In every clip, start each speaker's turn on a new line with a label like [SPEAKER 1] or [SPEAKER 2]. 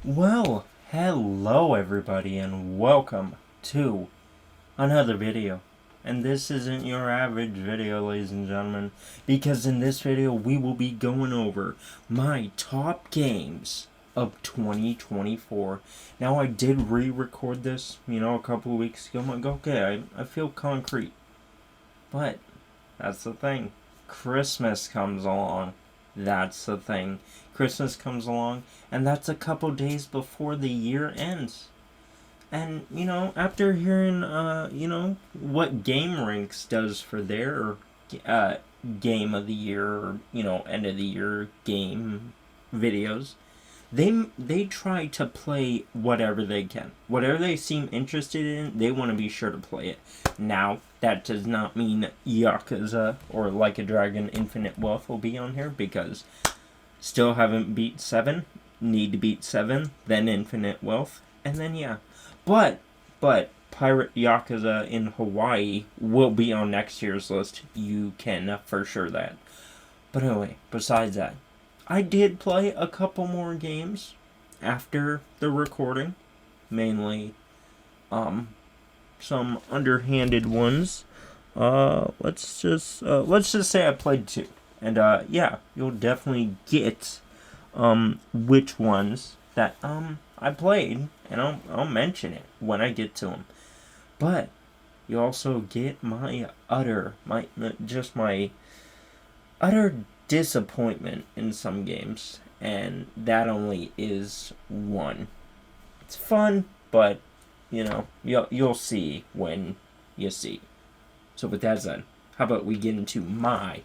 [SPEAKER 1] Well, hello everybody and welcome to another video. And this isn't your average video, ladies and gentlemen, because in this video we will be going over my top games of 2024. Now, I did re-record this, a couple of weeks ago. I'm like, okay, I feel concrete. But that's the thing. Christmas comes along. That's the thing. Christmas comes along, and that's a couple days before the year ends. And, after hearing, what GameRanks does for their game of the year or, end of the year game videos, they try to play whatever they can. Whatever they seem interested in, they want to be sure to play it. Now, that does not mean Yakuza or Like a Dragon Infinite Wealth will be on here, because still haven't beat 7, need to beat 7, then Infinite Wealth, and then yeah. But Pirate Yakuza in Hawaii will be on next year's list. You can for sure that. But anyway, besides that, I did play a couple more games after the recording, mainly some underhanded ones. Let's just say I played 2, and yeah, you'll definitely get which ones that I played, and I'll mention it when I get to them. But you also get my utter disappointment in some games, and that only is one. It's fun, but you'll see when you see. So with that said, how about we get into my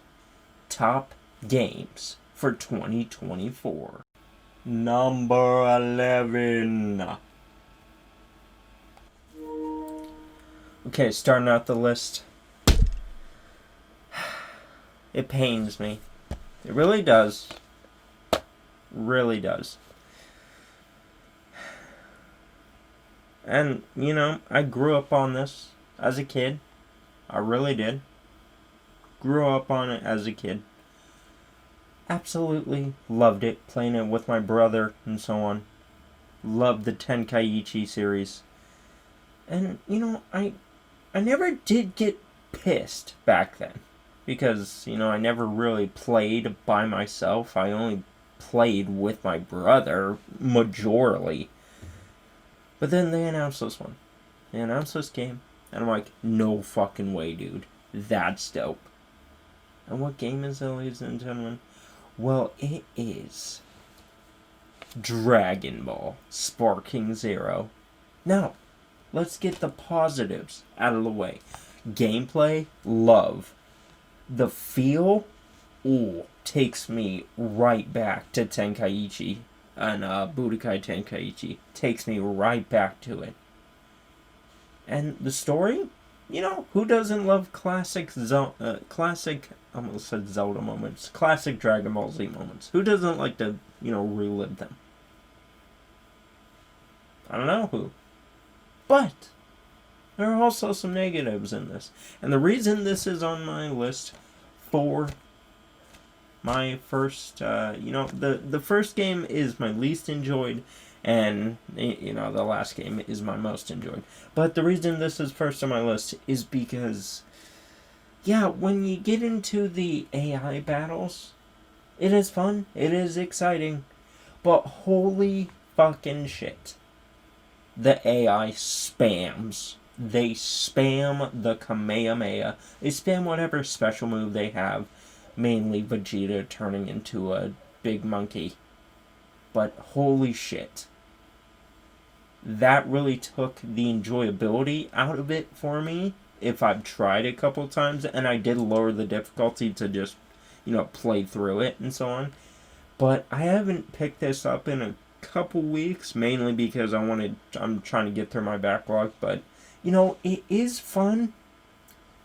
[SPEAKER 1] top games for 2024. Number 11. Okay, starting out the list. It pains me. It really does. Really does. And, I grew up on this as a kid. I really did. Grew up on it as a kid. Absolutely loved it, playing it with my brother and so on. Loved the Tenkaichi series. And, I never did get pissed back then, because, I never really played by myself. I only played with my brother, majorly. But then they announced this one. They announced this game, and I'm like, no fucking way, dude. That's dope. And what game is it, ladies and gentlemen? Well, it is Dragon Ball Sparking Zero. Now, let's get the positives out of the way. Gameplay, love. The feel, takes me right back to Tenkaichi and Budokai Tenkaichi. Takes me right back to it. And the story, who doesn't love classic, I almost said Zelda moments, classic Dragon Ball Z moments? Who doesn't like to, relive them? I don't know who. But there are also some negatives in this. And the reason this is on my list for my first, the first game is my least enjoyed, and, the last game is my most enjoyed. But the reason this is first on my list is because, yeah, when you get into the AI battles, it is fun, it is exciting, but holy fucking shit. The AI spams. They spam the Kamehameha. They spam whatever special move they have. Mainly Vegeta turning into a big monkey. But holy shit. That really took the enjoyability out of it for me. If I've tried a couple times, and I did lower the difficulty to just, play through it and so on. But I haven't picked this up in a couple weeks, mainly because I'm trying to get through my backlog, but it is fun,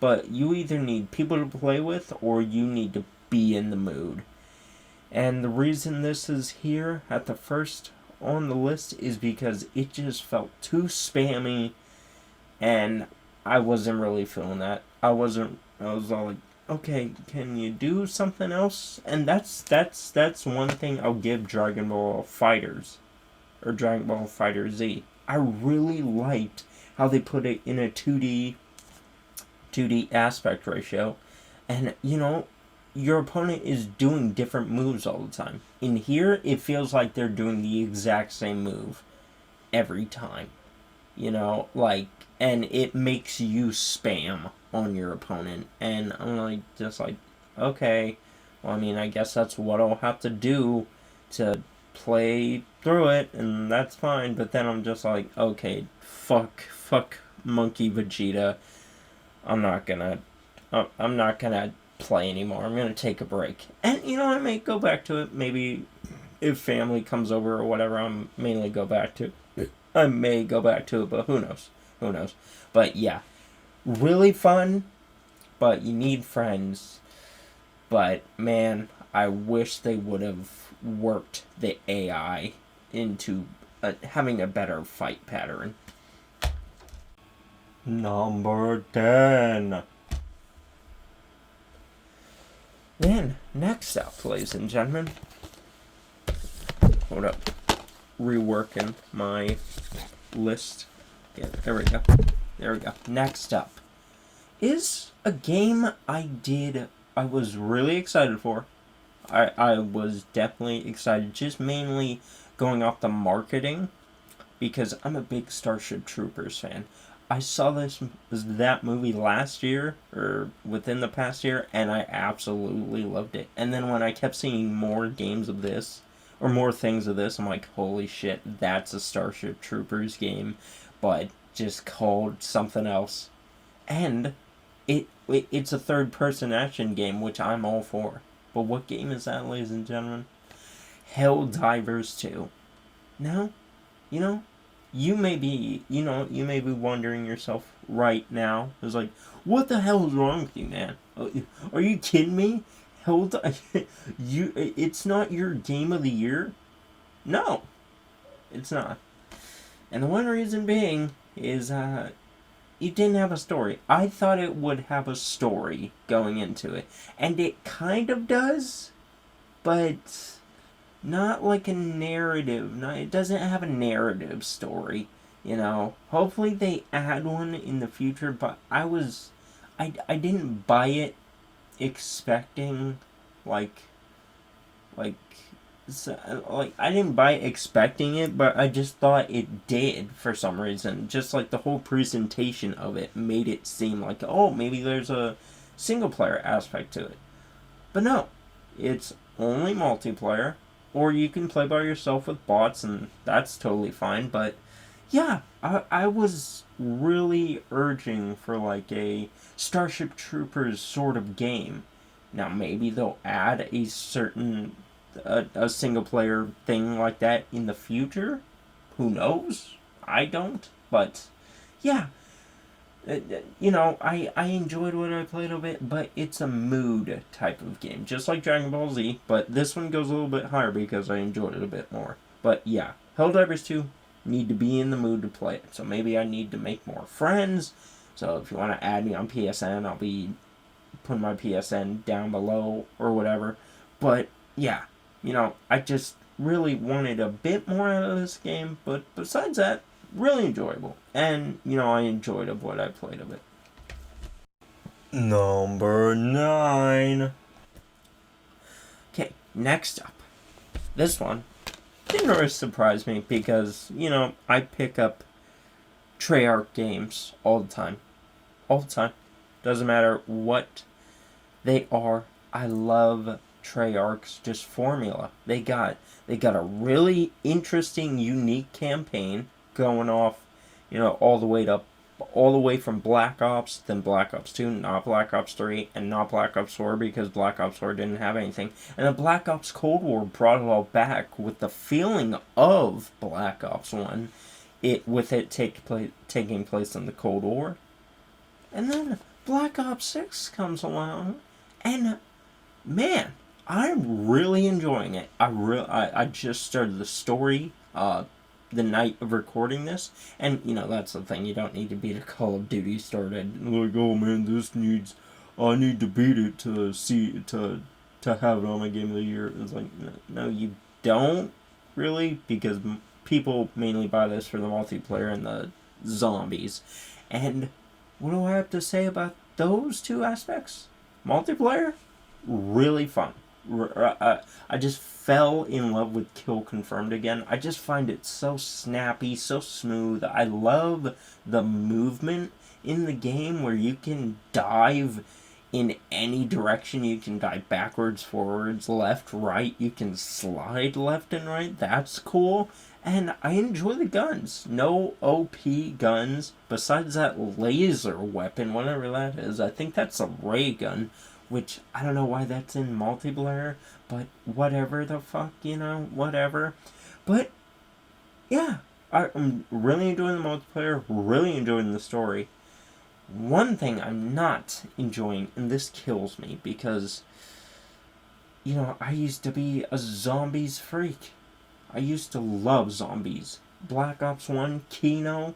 [SPEAKER 1] but you either need people to play with or you need to be in the mood. And the reason this is here at the first on the list is because it just felt too spammy, and I wasn't really feeling that. I was all like, okay, can you do something else? And that's one thing I'll give Dragon Ball Fighters. or Dragon Ball Fighter Z. I really liked how they put it in a 2D aspect ratio, and your opponent is doing different moves all the time. In here, it feels like they're doing the exact same move every time. And it makes you spam on your opponent. And I'm just like, okay, well, I mean, I guess that's what I'll have to do to play through it, and that's fine. But then I'm just like, okay, fuck Monkey Vegeta. I'm not gonna play anymore. I'm gonna take a break. And I may go back to it. Maybe if family comes over or whatever, I may go back to it, but who knows? Who knows? But yeah, really fun, but you need friends. But man, I wish they would have worked the AI into having a better fight pattern. Number 10. Then, next up, ladies and gentlemen. Hold up. Reworking my list. Yeah, there we go. Next up is a game I was really excited for. I was definitely excited, just mainly going off the marketing, because I'm a big Starship Troopers fan. I saw that movie last year, or within the past year, and I absolutely loved it. And then when I kept seeing more games of this, or more things of this, I'm like, holy shit, that's a Starship Troopers game, but just called something else. And it's a third-person action game, which I'm all for. But what game is that, ladies and gentlemen? Helldivers 2. Now, you may be wondering yourself right now. It's like, what the hell is wrong with you, man? Are you kidding me? It's not your game of the year? No, it's not. And the one reason being is it didn't have a story. I thought it would have a story going into it, and it kind of does, but not like a narrative. It doesn't have a narrative story. Hopefully they add one in the future. But I didn't buy it expecting like I didn't buy it expecting it, but I just thought it did for some reason. Just like the whole presentation of it made it seem like, oh, maybe there's a single player aspect to it. But no, it's only multiplayer, or you can play by yourself with bots, and that's totally fine. But yeah, I was really urging for like a Starship Troopers sort of game. Now maybe they'll add a certain a single player thing like that in the future. Who knows? I don't. But yeah, I enjoyed what I played of it, but it's a mood type of game, just like Dragon Ball Z. But this one goes a little bit higher because I enjoyed it a bit more. But yeah, Helldivers 2 need to be in the mood to play it. So maybe I need to make more friends. So if you want to add me on PSN, I'll be putting my PSN down below or whatever. But yeah, I just really wanted a bit more out of this game. But besides that, really enjoyable. And, I enjoyed of what I played of it. Number 9. Okay, next up. This one didn't really surprise me because, I pick up Treyarch games all the time. All the time. Doesn't matter what they are. I love Treyarch's just formula. They got a really interesting, unique campaign going off, all the way from Black Ops, then Black Ops 2, not Black Ops 3, and not Black Ops 4 because Black Ops 4 didn't have anything. And then Black Ops Cold War brought it all back with the feeling of Black Ops 1, taking place in the Cold War. And then Black Ops 6 comes along, and man, I'm really enjoying it. I just started the story the night of recording this, and that's the thing. You don't need to beat a Call of Duty started like, oh man, I need to beat it to have it on my game of the year. It's like, no, you don't really, because people mainly buy this for the multiplayer and the zombies. And what do I have to say about those two aspects? Multiplayer, really fun. I just fell in love with Kill Confirmed again. I just find it so snappy, so smooth. I love the movement in the game where you can dive in any direction. You can dive backwards, forwards, left, right. You can slide left and right. That's cool. And I enjoy the guns. No OP guns besides that laser weapon, whatever that is. I think that's a ray gun, which I don't know why that's in multiplayer, but whatever the fuck, whatever. But yeah, I'm really enjoying the multiplayer, really enjoying the story. One thing I'm not enjoying, and this kills me because, I used to be a zombies freak. I used to love zombies. Black Ops 1, Kino,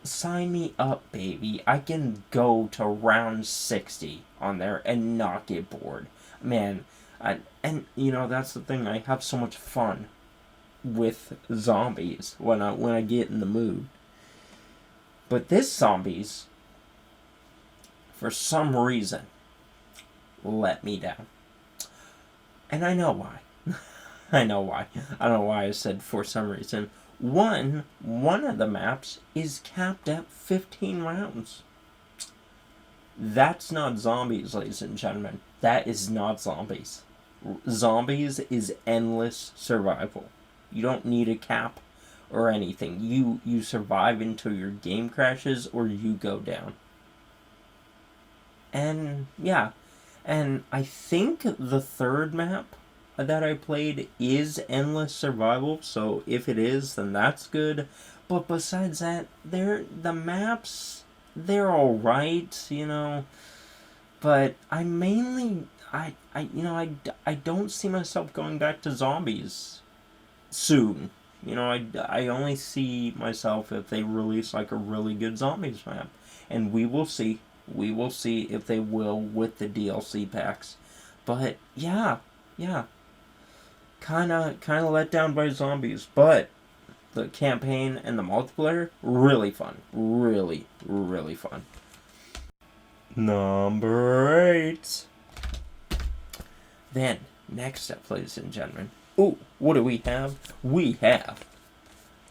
[SPEAKER 1] sign me up, baby. I can go to round 60 on there and not get bored. Man, that's the thing. I have so much fun with zombies when I get in the mood. But this zombies, for some reason, let me down. And I know why. I know why. I don't know why I said for some reason. One of the maps is capped at 15 rounds. That's not zombies, ladies and gentlemen. That is not zombies. Zombies is endless survival. You don't need a cap or anything. You survive until your game crashes or you go down. And yeah. And I think the third map that I played is endless survival, so if it is, then that's good. But besides that, the maps, they're alright, but I mainly I don't see myself going back to zombies soon. I only see myself if they release like a really good zombies map, and we will see if they will with the DLC packs. But yeah, kind of let down by zombies, but the campaign and the multiplayer, really fun. Really, really fun. Number 8. Then, next up, ladies and gentlemen. Ooh, what do we have? We have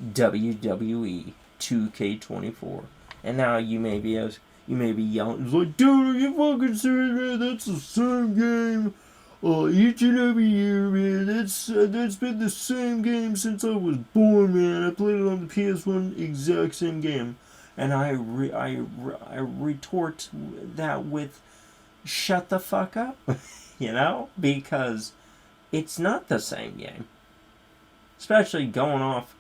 [SPEAKER 1] WWE 2K24. And now you may be yelling, it's like, dude, are you fucking serious, man? That's the same game. Each and every year, man. That's been the same game since I was born, man. I played it on the PS1, exact same game. And I retort that with, shut the fuck up, because it's not the same game. Especially going off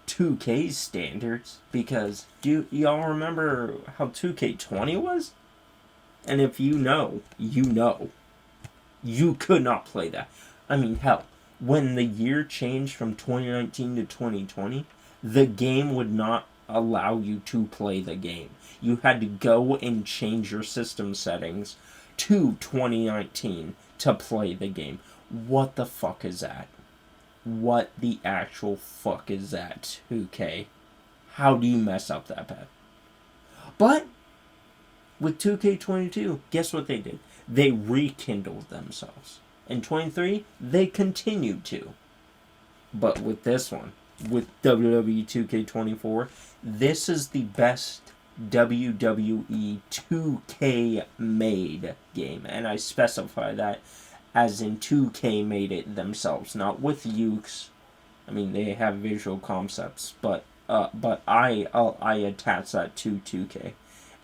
[SPEAKER 1] 2K's standards, because do y'all remember how 2K20 was? And if you know, you could not play that. I mean, hell, when the year changed from 2019 to 2020, the game would not allow you to play the game. You had to go and change your system settings to 2019 to play the game. What the fuck is that? What the actual fuck is that, 2K? How do you mess up that bad? But with 2K22, guess what they did? They rekindled themselves. In 23, they continued to. But with this one, with WWE 2K24, this is the best WWE 2K made game. And I specify that as in 2K made it themselves, not with Ukes. I mean, they have visual concepts, but I attach that to 2K.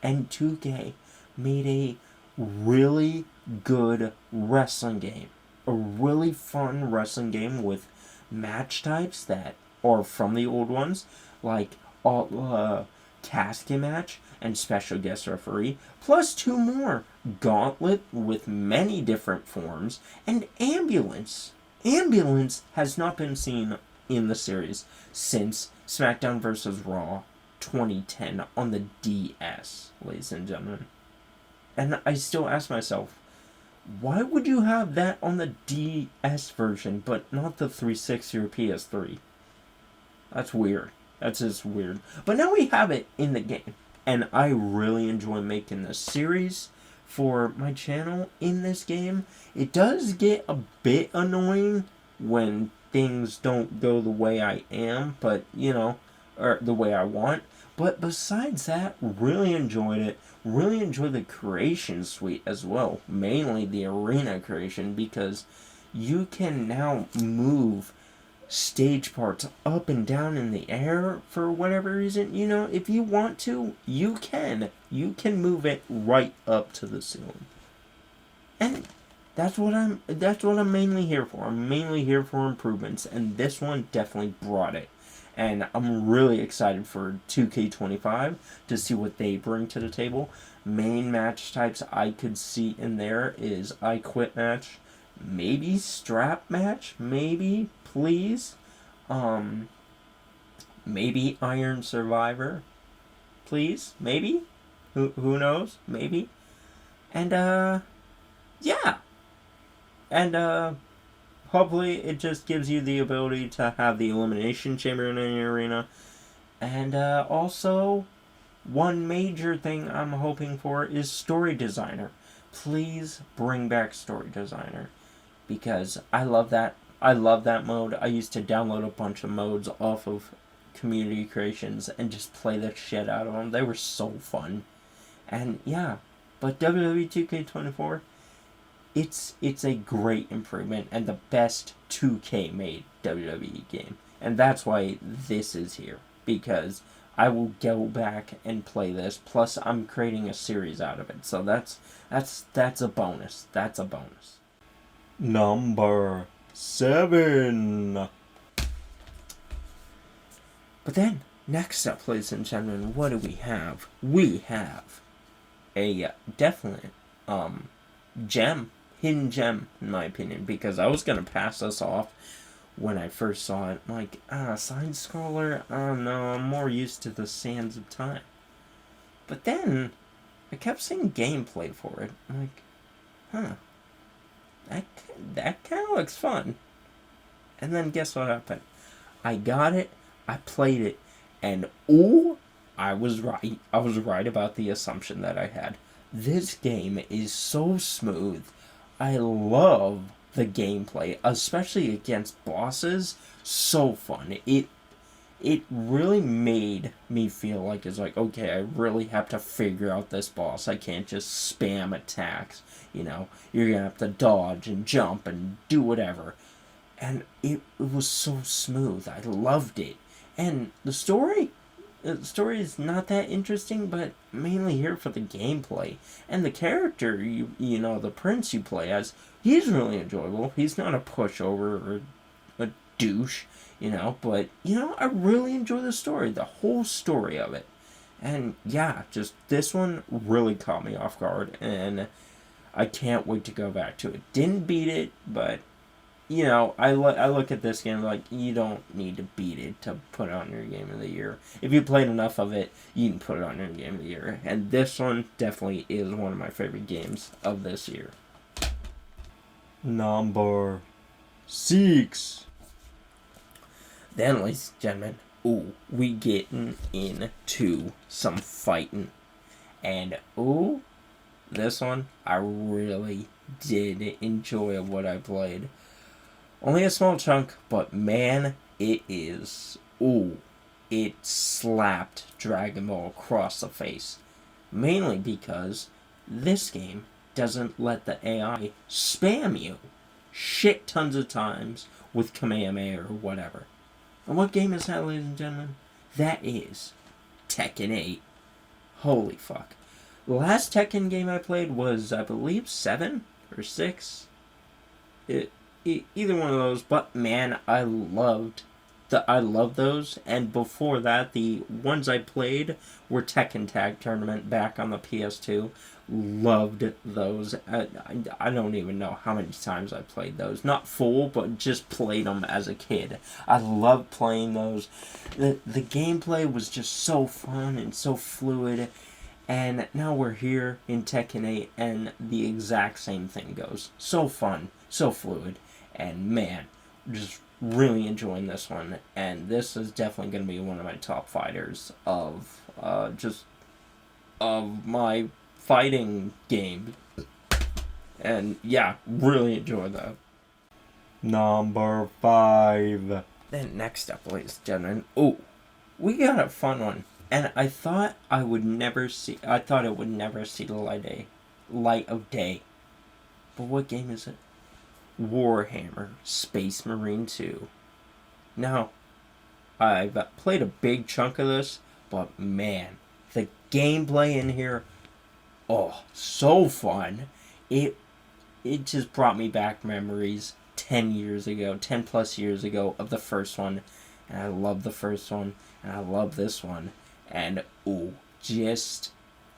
[SPEAKER 1] And 2K made a really good wrestling game. A really fun wrestling game with match types that are from the old ones, like casket match and special guest referee, plus 2 more, gauntlet with many different forms, and ambulance. Ambulance has not been seen in the series since SmackDown vs. Raw 2010 on the DS, ladies and gentlemen. And I still ask myself, why would you have that on the DS version, but not the 360 or PS3? That's weird. That's just weird. But now we have it in the game. And I really enjoy making this series for my channel in this game. It does get a bit annoying when things don't go the way I am, but or the way I want. But besides that, really enjoyed it. Really enjoyed the creation suite as well. Mainly the arena creation, because you can now move stage parts up and down in the air for whatever reason. If you want to, you can. You can move it right up to the ceiling. And that's what I'm mainly here for. I'm mainly here for improvements, and this one definitely brought it. And I'm really excited for 2K25 to see what they bring to the table. Main match types I could see in there is I Quit match, maybe strap match, maybe, please. Maybe Iron Survivor, please, maybe. Who knows? Maybe. And yeah. And hopefully it just gives you the ability to have the elimination chamber in any arena. And also, one major thing I'm hoping for is Story Designer. Please bring back Story Designer, because I love that. I love that mode. I used to download a bunch of modes off of Community Creations and just play the shit out of them. They were so fun. And yeah, but WWE 2K24, it's a great improvement and the best 2K made WWE game. And that's why this is here, because I will go back and play this. Plus, I'm creating a series out of it, so that's a bonus. That's a bonus. Number 7. But then, next up, ladies and gentlemen, what do we have? We have a definite hidden gem, in my opinion, because I was gonna pass this off when I first saw it. Like, side scroller, no, I'm more used to the Sands of Time. But then, I kept seeing gameplay for it. I'm like, that kind of looks fun. And then guess what happened? I got it, I played it, and I was right. I was right about the assumption that I had. This game is so smooth. I love the gameplay, especially against bosses. So fun. It really made me feel like it's like, okay, I really have to figure out this boss. I can't just spam attacks. You're gonna have to dodge and jump and do whatever. And it was so smooth. I loved it. And the story is not that interesting, but mainly here for the gameplay. And the character, the prince you play as, he's really enjoyable. He's not a pushover or a douche, but, I really enjoy the story, the whole story of it. And yeah, just this one really caught me off guard, and I can't wait to go back to it. Didn't beat it, but I look at this game like, you don't need to beat it to put it on your game of the year. If you played enough of it, you can put it on your game of the year. And this one definitely is one of my favorite games of this year. Number 6. Then, ladies and gentlemen, we getting into some fighting. And this one, I really did enjoy what I played. Only a small chunk, but man, it is. It slapped Dragon Ball across the face. Mainly because this game doesn't let the AI spam you shit tons of times with Kamehameha or whatever. And what game is that, ladies and gentlemen? That is Tekken 8. Holy fuck. The last Tekken game I played was, I believe, 7 or 6. Either one of those, but man, I love those. And before that, the ones I played were Tekken Tag Tournament back on the PS2. Loved those. I don't even know how many times I played those. Not full, but just played them as a kid. I loved playing those. The gameplay was just so fun and so fluid. And now we're here in Tekken 8, and the exact same thing goes. So fun, so fluid. And man, just really enjoying this one, and this is definitely going to be one of my top fighters of just of my fighting game. And yeah, really enjoy that. Number 5. Then next up, ladies and gentlemen, we got a fun one. And I thought it would never see the light of day. But what game is it? Warhammer Space Marine 2. Now, I've played a big chunk of this, but man, the gameplay in here, so fun. It just brought me back memories 10 plus years ago of the first one. And I love the first one, and I love this one. And just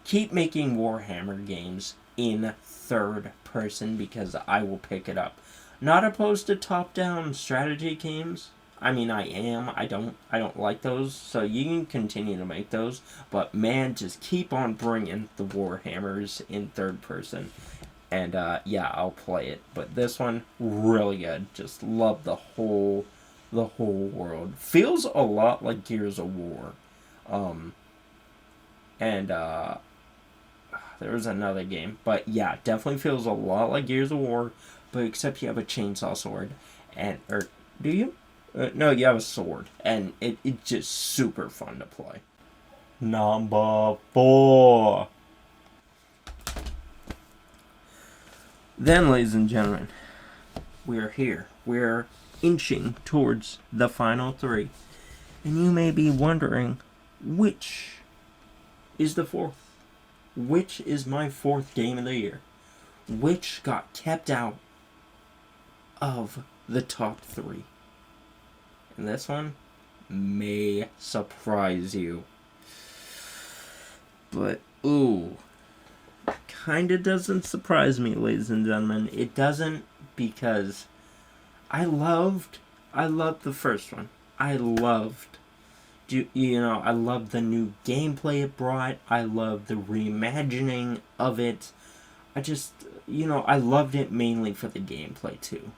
[SPEAKER 1] keep making Warhammer games in third person because I will pick it up. Not opposed to top-down strategy games. I mean, I am. I don't like those, so you can continue to make those. But man, just keep on bringing the Warhammers in third person. And yeah, I'll play it. But this one, really good. Just love the whole world. Feels a lot like Gears of War. And there was another game. But yeah, definitely feels a lot like Gears of War. But except you have a chainsaw sword. Or do you? No, you have a sword. And it's just super fun to play. Number 4. Then, ladies and gentlemen, we're here. We're inching towards the final 3. And you may be wondering, which is the 4th? Which is my 4th game of the year? Which got kept out of the top 3? And this one may surprise you. But, kinda doesn't surprise me, ladies and gentlemen. It doesn't, because I loved the first one. I loved the new gameplay it brought. I loved the reimagining of it. I loved it mainly for the gameplay too.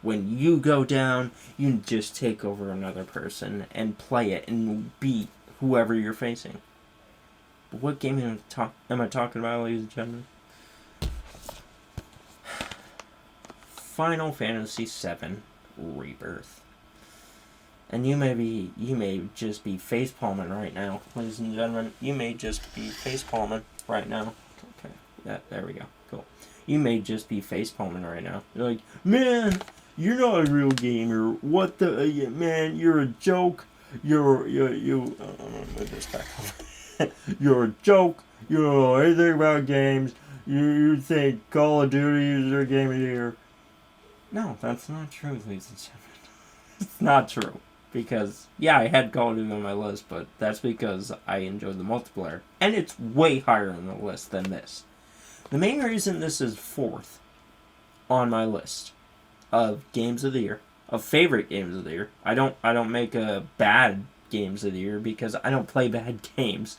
[SPEAKER 1] When you go down, you just take over another person and play it and beat whoever you're facing. But what game am I talking about, ladies and gentlemen? Final Fantasy VII Rebirth. And you may just be facepalming right now, ladies and gentlemen. You may just be facepalming right now. Okay, yeah, there we go. Cool. You may just be facepalming right now. You're like, man, you're not a real gamer. What the man? You're a joke. I'm gonna move this back over. You're a joke. You don't know anything about games. You think Call of Duty is your game of the year. No, that's not true, ladies and gentlemen. It's not true. Because, yeah, I had Call of Duty on my list, but that's because I enjoyed the multiplayer. And it's way higher on the list than this. The main reason this is 4th on my list of games of the year, of favorite games of the year. I don't make a bad games of the year because I don't play bad games.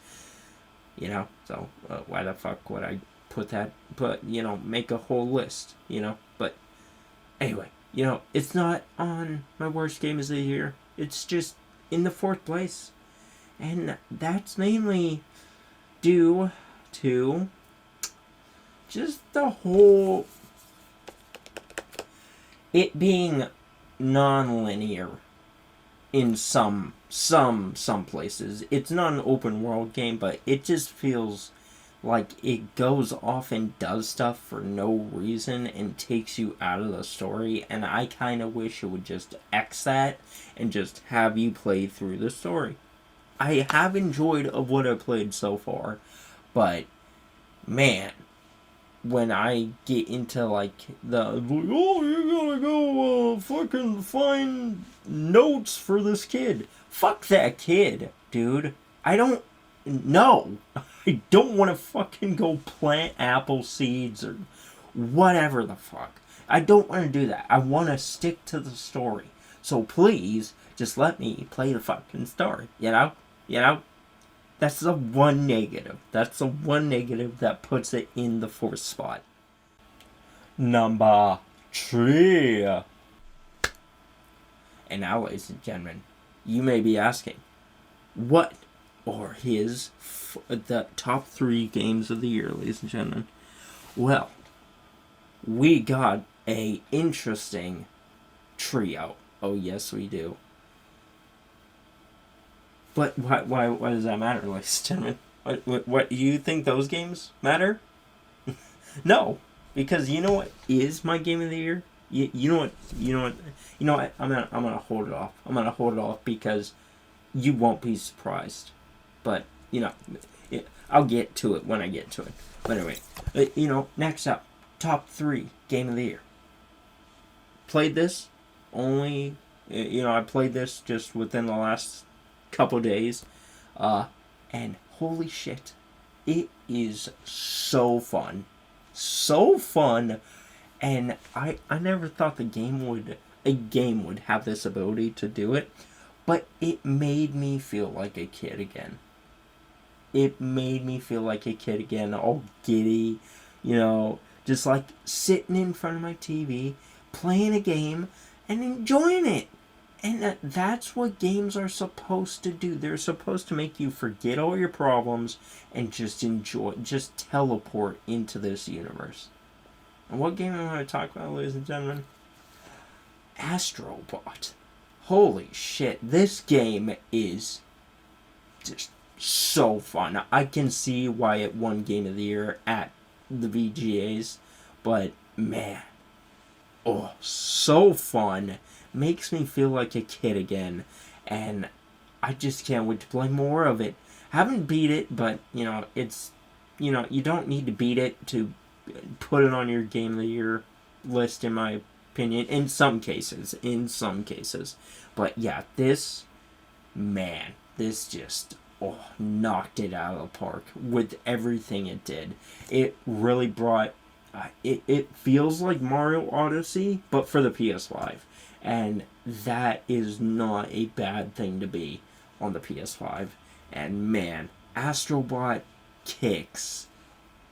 [SPEAKER 1] So why the fuck would I make a whole list, But anyway, it's not on my worst games of the year. It's just in the 4th place. And that's mainly due to just the whole it being non-linear in some places. It's not an open world game, but it just feels like it goes off and does stuff for no reason and takes you out of the story, and I kind of wish it would just X that and just have you play through the story. I have enjoyed of what I've played so far, but man, when I get into you gotta go fucking find notes for this kid. Fuck that kid, dude. I don't want to fucking go plant apple seeds or whatever the fuck. I don't want to do that. I want to stick to the story. So please, just let me play the fucking story. That's the one negative. That's the one negative that puts it in the 4th spot. Number 3. And now, ladies and gentlemen, you may be asking, what are the top 3 games of the year, ladies and gentlemen? Well, we got a interesting trio. Oh, yes, we do. But why does that matter, ladies and gentlemen? What do you think those games matter? No, because you know what is my game of the year? You know what? I'm gonna hold it off. I'm gonna hold it off because you won't be surprised. But I'll get to it when I get to it. But anyway, next up, top 3 game of the year. Played this only. I played this just within the last couple days, and holy shit, it is so fun. So fun, and I never thought a game would have this ability to do it, but it made me feel like a kid again. It made me feel like a kid again, all giddy, just like sitting in front of my TV, playing a game, and enjoying it. And that's what games are supposed to do. They're supposed to make you forget all your problems and just enjoy, just teleport into this universe. And what game am I going to talk about, ladies and gentlemen? Astrobot. Holy shit, this game is just so fun. I can see why it won Game of the Year at the VGAs, but man, so fun. Makes me feel like a kid again, and I just can't wait to play more of it. Haven't beat it, but it's you don't need to beat it to put it on your Game of the Year list, in my opinion. In some cases, but yeah, this just knocked it out of the park with everything it did. It really brought. It feels like Mario Odyssey, but for the PS5. And that is not a bad thing to be on the PS5. And man, Astrobot kicks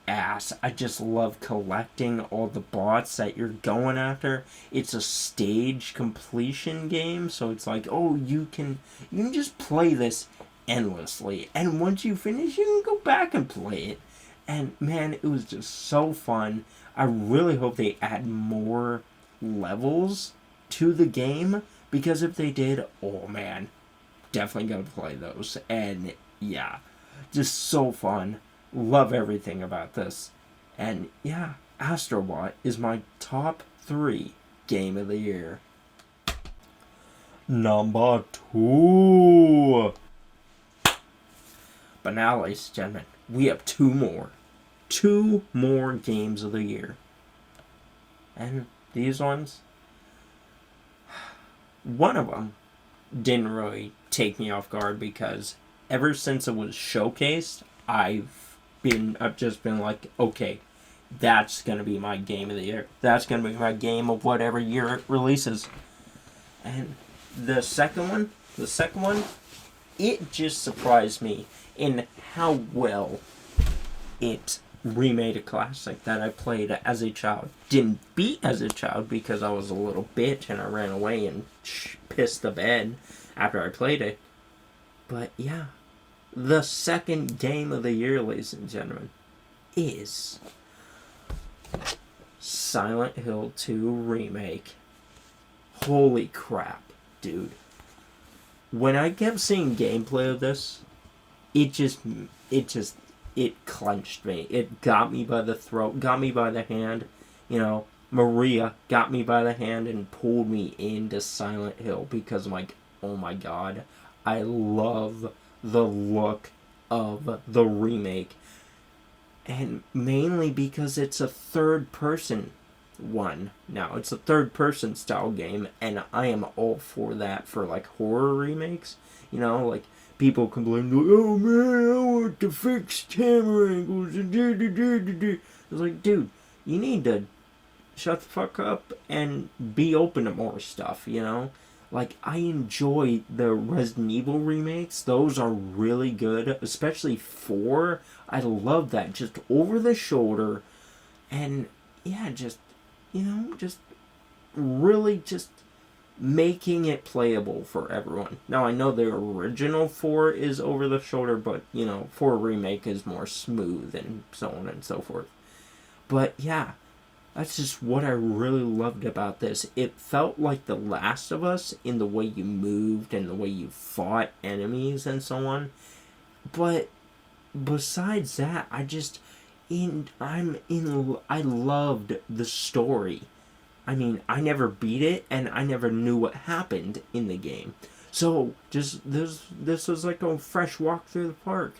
[SPEAKER 1] ass. I just love collecting all the bots that you're going after. It's a stage completion game, so it's like, you can just play this endlessly. And once you finish, you can go back and play it. And man, it was just so fun. I really hope they add more levels to the game, because if they did, man, definitely gonna play those. And yeah, just so fun. Love everything about this. And yeah, Astrobot is my top 3 game of the year. Number 2. But now, ladies and gentlemen, we have 2 more games of the year. And these ones, one of them didn't really take me off guard, because ever since it was showcased, I've just been like, okay, that's going to be my game of the year. That's going to be my game of whatever year it releases. And the second one, it just surprised me in how well it remade a classic that I played as a child. Didn't beat as a child because I was a little bitch and I ran away and pissed the bed after I played it. But yeah, the second game of the year, ladies and gentlemen, is Silent Hill 2 Remake. Holy crap, dude. When I kept seeing gameplay of this, it clenched me. It got me by the throat, got me by the hand. Maria got me by the hand and pulled me into Silent Hill, because I'm like, oh my god, I love the look of the remake. And mainly because it's a third-person one now. It's a third-person style game, and I am all for that for, horror remakes. People complain, oh man, I want to fix camera angles and It's like, dude, you need to shut the fuck up and be open to more stuff, I enjoy the Resident Evil remakes. Those are really good, especially 4. I love that, just over the shoulder, and yeah, just really just making it playable for everyone. Now, I know the original 4 is over the shoulder, but, 4 Remake is more smooth and so on and so forth. But, yeah, that's just what I really loved about this. It felt like The Last of Us in the way you moved and the way you fought enemies and so on. But besides that, I loved the story. I mean, I never beat it, and I never knew what happened in the game. So, just this was like a fresh walk through the park.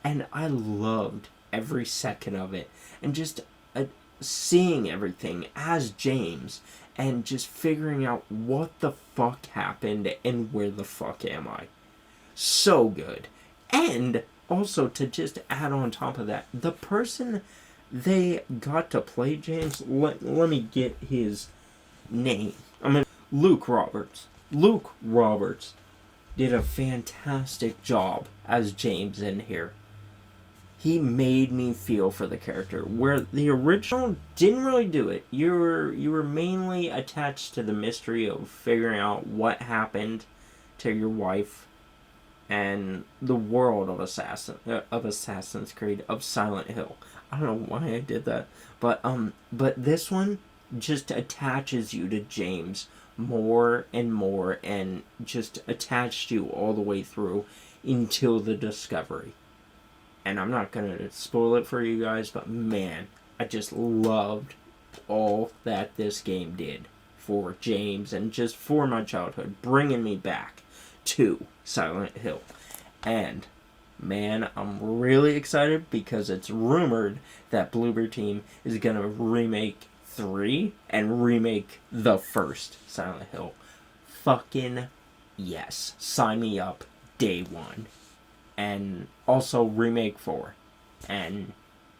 [SPEAKER 1] And I loved every second of it. And just seeing everything as James, and just figuring out what the fuck happened and where the fuck am I. So good. And also, to just add on top of that, the person they got to play James, let me get his name. Luke Roberts. Luke Roberts did a fantastic job as James in here. He made me feel for the character, where the original didn't really do it. You were mainly attached to the mystery of figuring out what happened to your wife and the world of Assassin's Creed, of Silent Hill. I don't know why I did that, but this one just attaches you to James more and more, and just attached you all the way through until the discovery. And I'm not gonna spoil it for you guys, but man, I just loved all that this game did for James and just for my childhood, bringing me back to Silent Hill. And man, I'm really excited because it's rumored that Bloober Team is gonna remake 3 and remake the first Silent Hill. Fucking yes. Sign me up day one. And also remake 4. And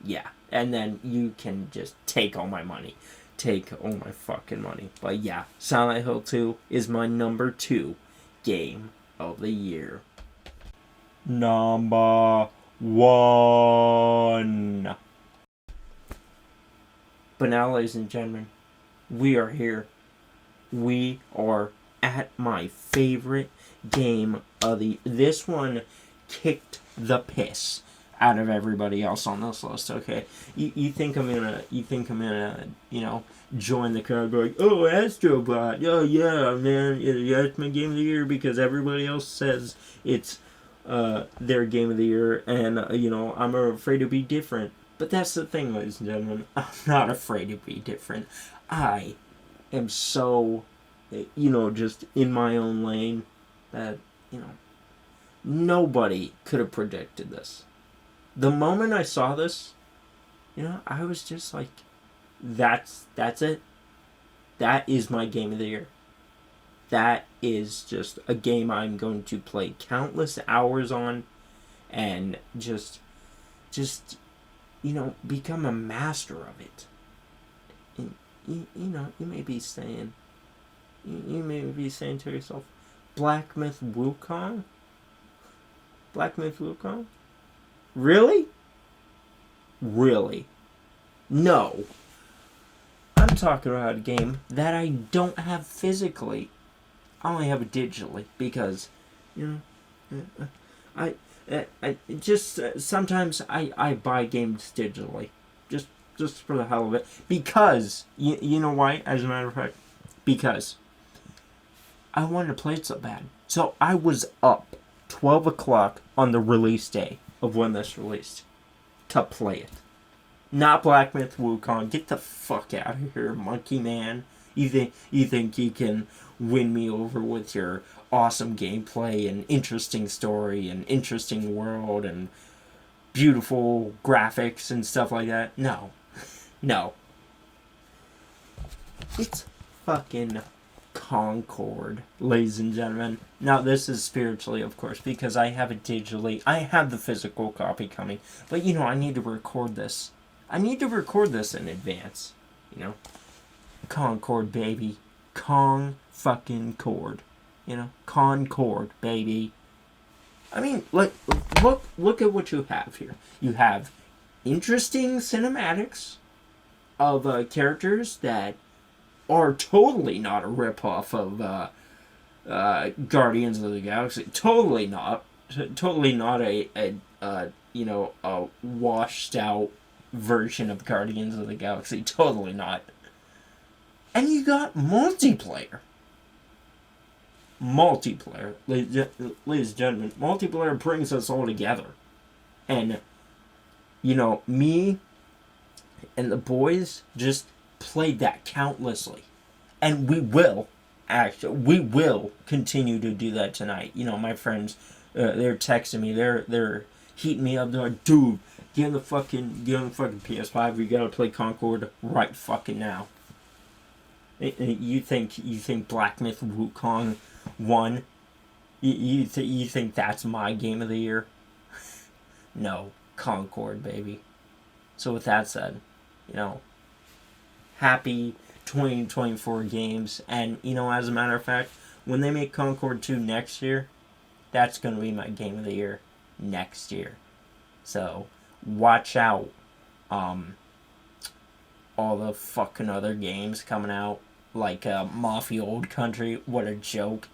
[SPEAKER 1] yeah. And then you can just take all my money. Take all my fucking money. But yeah, Silent Hill 2 is my number 2 game of the year. Number 1. But now, ladies and gentlemen, we are here. We are at my favorite game of the... This one kicked the piss out of everybody else on this list, okay? You think I'm gonna, join the crowd, like, oh, Astro Bot, oh yeah, man, it's my game of the year because everybody else says it's their game of the year, and I'm afraid to be different. But that's the thing, ladies and gentlemen, I'm not afraid to be different. I am so, just in my own lane that, nobody could have predicted this. The moment I saw this, I was just like, that's it. That is my game of the year. That is just a game I'm going to play countless hours on, and just become a master of it. And you may be saying to yourself, Black Myth Wukong? Black Myth Wukong? Really? Really? No. I'm talking about a game that I don't have physically. I only have it digitally because, I just sometimes I buy games digitally, just for the hell of it, because you know why? As a matter of fact, because I wanted to play it so bad. So I was up 12 o'clock on the release day of when this released to play it. Not Black Myth Wukong. Get the fuck out of here, monkey man. You think you can win me over with your awesome gameplay and interesting story and interesting world and beautiful graphics and stuff like that? No. No. It's fucking Concord, ladies and gentlemen. Now, this is spiritually, of course, because I have it digitally. I have the physical copy coming. But, I need to record this. I need to record this in advance. Concord, baby. Kong fucking cord. Concord, baby. I mean, look at what you have here. You have interesting cinematics of characters that are totally not a ripoff of Guardians of the Galaxy. Totally not. Totally not a washed out version of Guardians of the Galaxy. Totally not. And you got multiplayer. Multiplayer, ladies and gentlemen, multiplayer brings us all together. And, me and the boys just played that countlessly. And we will continue to do that tonight. My friends, they're texting me, they're heating me up. They're like, dude, get on the fucking PS5. We gotta play Concord right fucking now. You think Black Myth Wukong won? You think that's my game of the year? No, Concord, baby. So with that said, happy 2024 games. And, as a matter of fact, when they make Concord 2 next year, that's going to be my game of the year next year. So, watch out. All the fucking other games coming out, like Mafia Old Country, what a joke.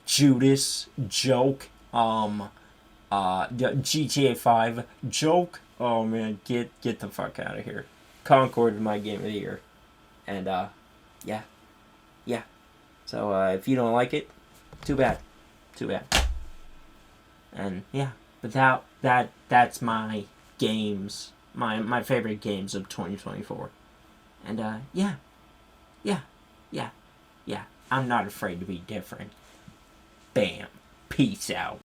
[SPEAKER 1] Judas, joke. GTA 5, joke. Oh man, get the fuck out of here. Concord is my game of the year. And yeah. So if you don't like it, too bad. And yeah, but that's my games, my favorite games of 2024. And yeah. I'm not afraid to be different. Bam. Peace out.